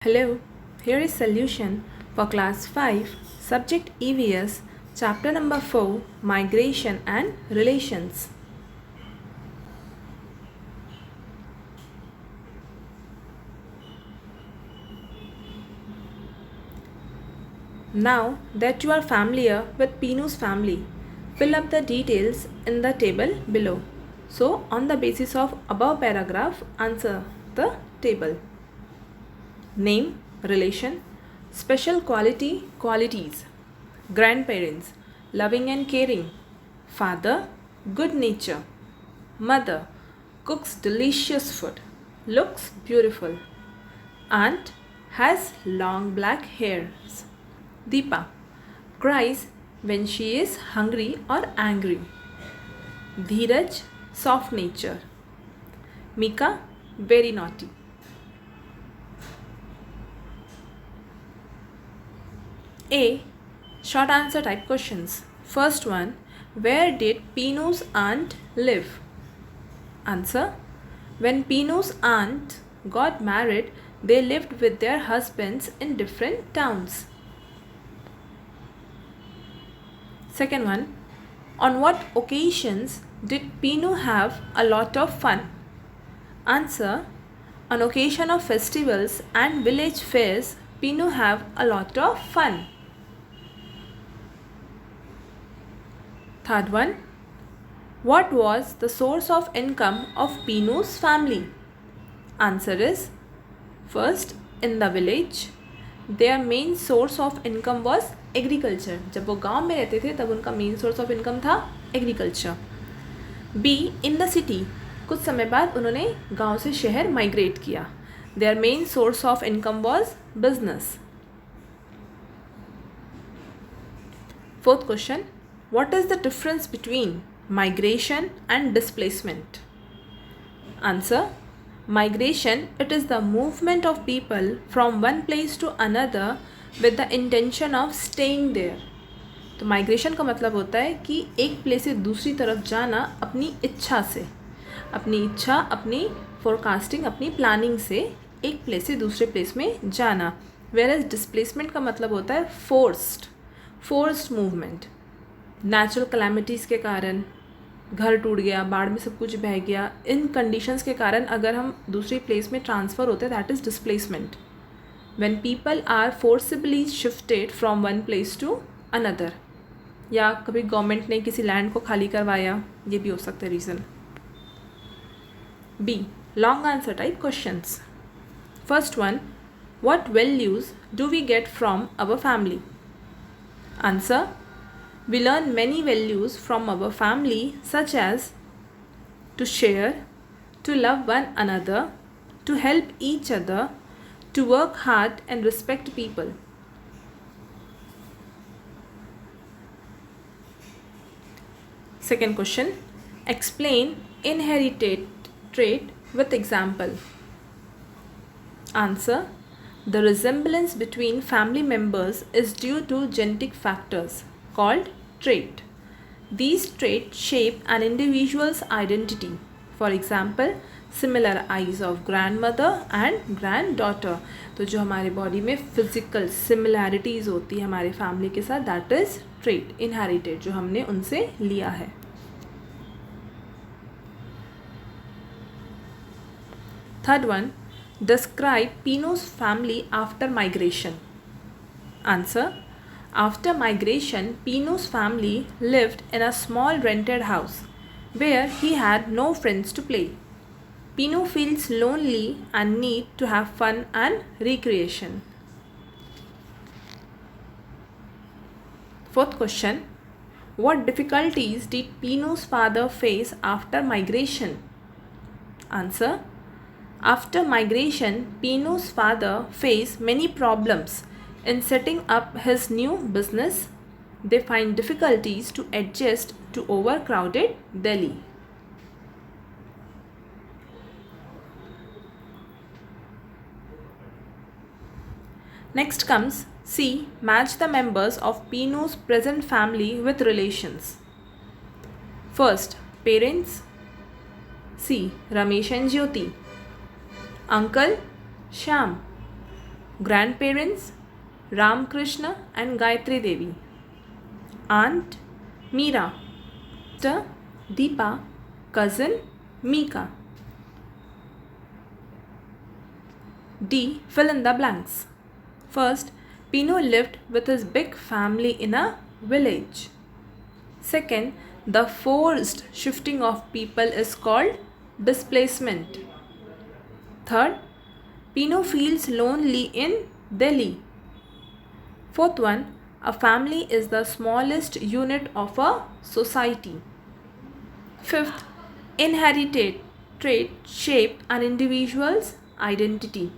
Hello, here is solution for class 5, subject EVS, chapter number 4, migration and relations. Now that you are familiar with Pinu's family, fill up the details in the table below. So, on the basis of above paragraph, answer the table. Name, relation, special quality, qualities. Grandparents, loving and caring. Father, good nature. Mother, cooks delicious food. Looks beautiful. Aunt, has long black hairs. Deepa, cries when she is hungry or angry. Dheeraj, soft nature. Mika, very naughty. A. Short answer type questions. First one, where did Pinu's aunt live? Answer, when Pinu's aunt got married, they lived with their husbands in different towns. Second one, on what occasions did Pinu have a lot of fun? Answer, on occasion of festivals and village fairs, Pinu have a lot of fun. Third one, what was the source of income of Pinu's family? Answer is, first, in the village, their main source of income was agriculture. जब वो गांव में रहते थे तब उनका main source of income था agriculture. B, in the city, कुछ समय बाद उन्होंने गांव से शहर माइग्रेट किया. Their main source of income was business. Fourth question, what is the difference between migration and displacement? Answer, migration, it is the movement of people from one place to another with the intention of staying there. तो migration का मतलब होता है कि एक place से दूसरी तरफ जाना अपनी इच्छा से, अपनी फोरकास्टिंग, अपनी प्लानिंग से एक प्लेस से दूसरे प्लेस में जाना. वेयरएज डिस्प्लेसमेंट का मतलब होता है फोर्स्ड मूवमेंट. नेचुरल कैलामिटीज़ के कारण घर टूट गया, बाढ़ में सब कुछ बह गया, इन कंडीशंस के कारण अगर हम दूसरी प्लेस में ट्रांसफ़र होते हैं, that is displacement. When people are forcibly shifted from one place to another, या कभी गवर्नमेंट ने किसी लैंड को खाली करवाया, ये भी हो सकता है reason. B, long answer type questions. First one, what values do we get from our family? Answer, we learn many values from our family such as to share, to love one another, to help each other, to work hard and respect people. Second question, explain inherited trait with example. Answer, the resemblance between family members is due to genetic factors called trait. These traits shape an individual's identity. For example, similar eyes of grandmother and granddaughter. तो जो हमारे body में physical similarities होती है हमारे family के साथ, that is trait, inherited, जो हमने उनसे लिया है. Third one, describe Pinu's family after migration. Answer, after migration, Pinu's family lived in a small rented house where he had no friends to play. Pinu feels lonely and need to have fun and recreation. Fourth question, what difficulties did Pinu's father face after migration? Answer, after migration, Pinu's father faced many problems in setting up his new business. They find difficulties to adjust to overcrowded Delhi. Next comes C. Match the members of Pinu's present family with relations. First, parents. C. Ramesh and Jyoti. Uncle, Shyam. Grandparents, Ramakrishna and Gayatri Devi. Aunt, Meera. Sister, Deepa. Cousin, Mika. D. Fill in the blanks. First, Pino lived with his big family in a village. Second, the forced shifting of people is called displacement. Third, Pino feels lonely in Delhi. Fourth one, a family is the smallest unit of a society. Fifth, inherited trait shape an individual's identity.